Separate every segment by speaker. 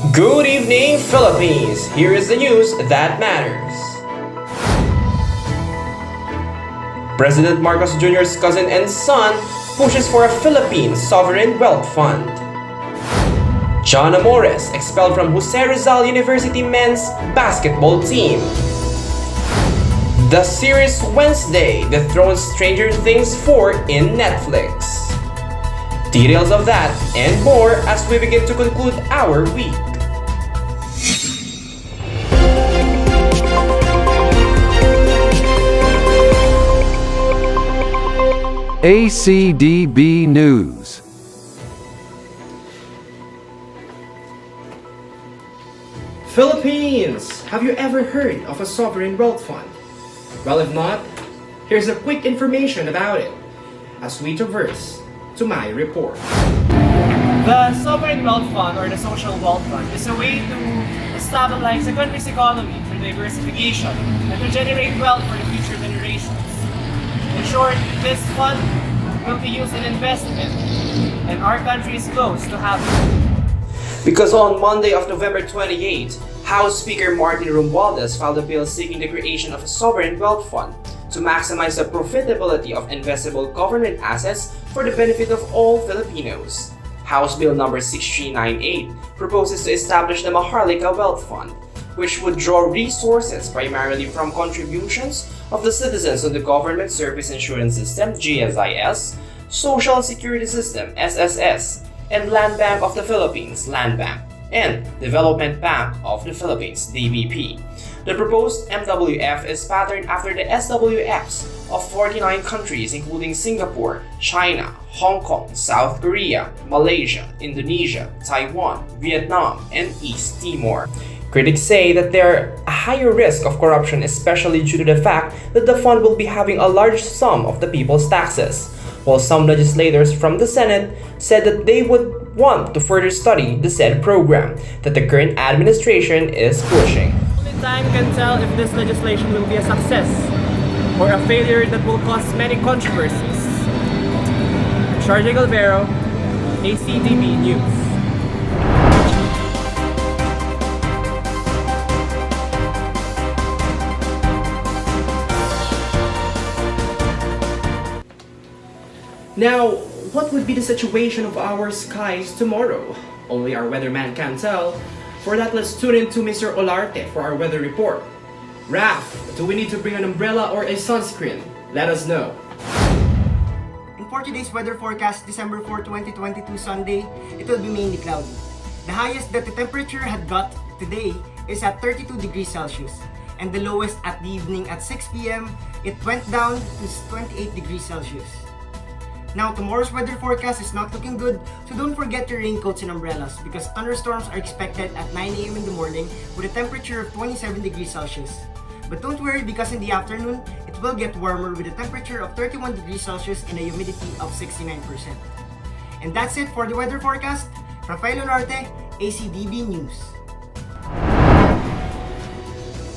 Speaker 1: Good evening, Philippines! Here is the news that matters. President Marcos Jr.'s cousin and son pushes for a Philippine sovereign wealth fund. John Amores expelled from Jose Rizal University men's basketball team. The series Wednesday dethrones Stranger Things 4 in Netflix. Details of that and more as we begin to conclude our week.
Speaker 2: ACDB News.
Speaker 1: Philippines! Have you ever heard of a sovereign wealth fund? Well, if not, here's a quick information about it as we traverse to my report.
Speaker 3: The Sovereign Wealth Fund or the Social Wealth Fund is a way to stabilize the country's economy through diversification and to generate wealth for the future generations. In short, this fund will be used in investment and our country is close to having it.
Speaker 1: Because on Monday of November 28, House Speaker Martin Romualdez filed a bill seeking the creation of a sovereign wealth fund to maximize the profitability of investable government assets for the benefit of all Filipinos. House Bill number 6398 proposes to establish the Maharlika Wealth Fund, which would draw resources primarily from contributions of the citizens on the Government Service Insurance System (GSIS), Social Security System (SSS), and Land Bank of the Philippines (Land Bank), and Development Bank of the Philippines (DBP). The proposed MWF is patterned after the SWFs of 49 countries including Singapore, China, Hong Kong, South Korea, Malaysia, Indonesia, Taiwan, Vietnam, and East Timor. Critics say that there are a higher risk of corruption, especially due to the fact that the fund will be having a large sum of the people's taxes, while some legislators from the Senate said that they would want to further study the said program that the current administration is pushing.
Speaker 3: Only time can tell if this legislation will be a success or a failure that will cause many controversies. Charlie Galvero, ACDB News.
Speaker 1: Now, what would be the situation of our skies tomorrow? Only our weatherman can tell. For that, let's tune in to Mr. Olarte for our weather report. Raf, do we need to bring an umbrella or a sunscreen? Let us know.
Speaker 4: For today's weather forecast, December 4, 2022 Sunday, it will be mainly cloudy. The highest that the temperature had got today is at 32 degrees Celsius, and the lowest at the evening at 6 p.m. it went down to 28 degrees Celsius. Now, tomorrow's weather forecast is not looking good, so don't forget your raincoats and umbrellas because thunderstorms are expected at 9 a.m. in the morning with a temperature of 27 degrees Celsius. But don't worry because in the afternoon, it will get warmer with a temperature of 31 degrees Celsius and a humidity of 69%. And that's it for the weather forecast. Rafael Olarte, ACDB News.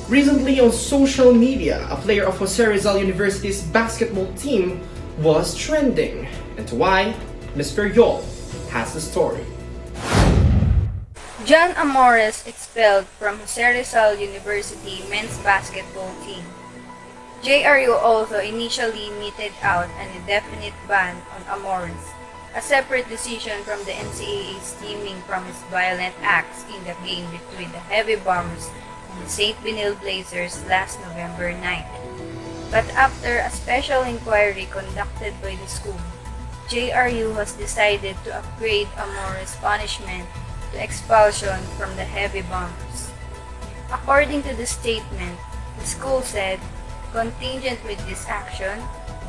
Speaker 1: Recently on social media, a player of Jose Rizal University's basketball team was trending. And why? Mr. Yol has the story.
Speaker 5: John Amores expelled from Jose Rizal University men's basketball team. JRU also initially meted out an indefinite ban on Amores, a separate decision from the NCAA stemming from his violent acts in the game between the Heavy Bombers and the St. Benil Blazers last November 9th. But after a special inquiry conducted by the school, JRU has decided to upgrade Amores' punishment to expulsion from the Heavy Bombers. According to the statement, the school said, contingent with this action,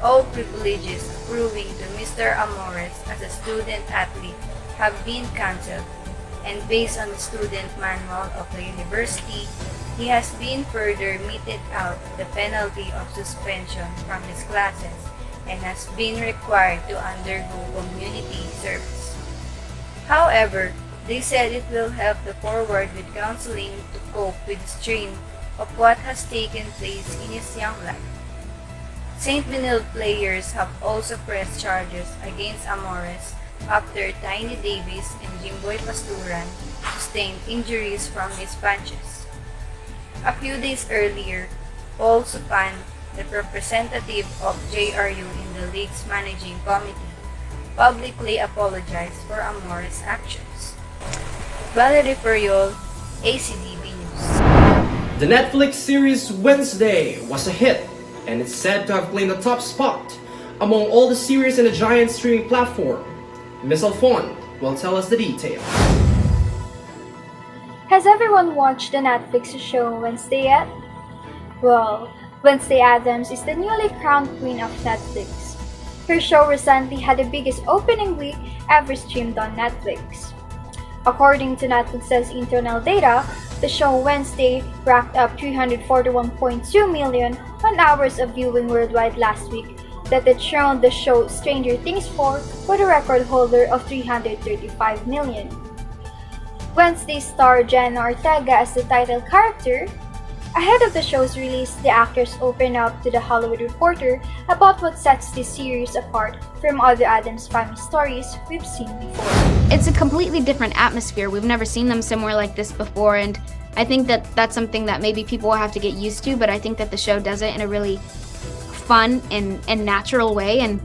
Speaker 5: all privileges accruing to Mr. Amores as a student-athlete have been cancelled, and based on the student manual of the university, he has been further meted out the penalty of suspension from his classes and has been required to undergo community service. However, they said it will help the forward with counseling to cope with the strain of what has taken place in his young life. St. Benil players have also pressed charges against Amores after Tiny Davis and Jimboy Pasturan sustained injuries from his punches. A few days earlier, Paul Supan, the representative of JRU in the league's managing committee, publicly apologized for Amore's actions. Valerie Periol, ACDB News.
Speaker 1: The Netflix series Wednesday was a hit, and it's said to have claimed the top spot among all the series in the giant streaming platform. Miss Alfond will tell us the details.
Speaker 2: Has everyone watched the Netflix show Wednesday yet? Well, Wednesday Addams is the newly crowned queen of Netflix. Her show recently had the biggest opening week ever streamed on Netflix. According to Netflix's internal data, the show Wednesday racked up 341.2 million on hours of viewing worldwide last week, that dethroned the show Stranger Things 4 for the record holder of 335 million. Wednesday star Jenna Ortega as the title character. Ahead of the show's release, the actors opened up to The Hollywood Reporter about what sets this series apart from other Addams Family stories we've seen before.
Speaker 6: It's a completely different atmosphere. We've never seen them somewhere like this before, and I think that that's something that maybe people will have to get used to, but I think that the show does it in a really fun and natural way, and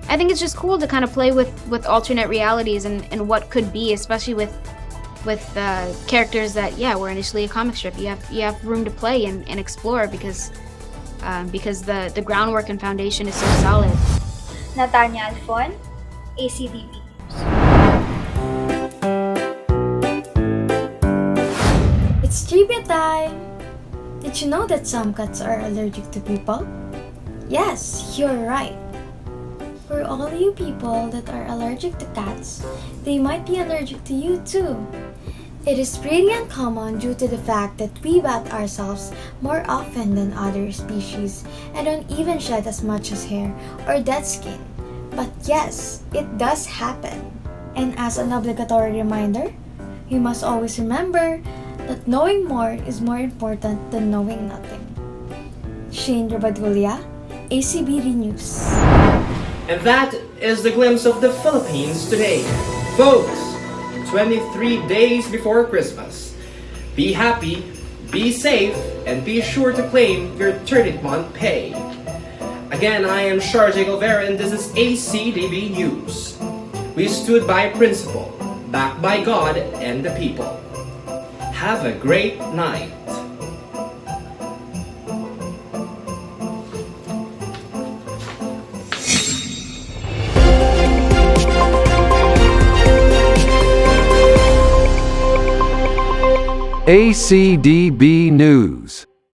Speaker 6: I think it's just cool to kind of play with alternate realities and what could be, especially with characters that were initially a comic strip. You have room to play and explore because the groundwork and foundation is so solid.
Speaker 2: Natanya Alfon, ACDB.
Speaker 7: It's trivia time! Did you know that some cats are allergic to people? Yes, you're right. For all you people that are allergic to cats, they might be allergic to you too. It is pretty uncommon due to the fact that we bath ourselves more often than other species and don't even shed as much as hair or dead skin. But yes, it does happen. And as an obligatory reminder, we must always remember that knowing more is more important than knowing nothing. Shane Rabadulia, ACBD News.
Speaker 1: And that is the glimpse of the Philippines today. Folks, 23 days before Christmas. Be happy, be safe, and be sure to claim your 30th month pay. Again, I am Sharjay Galvera and this is ACDB News. We stood by principle, backed by God and the people. Have a great night.
Speaker 8: ACDB News.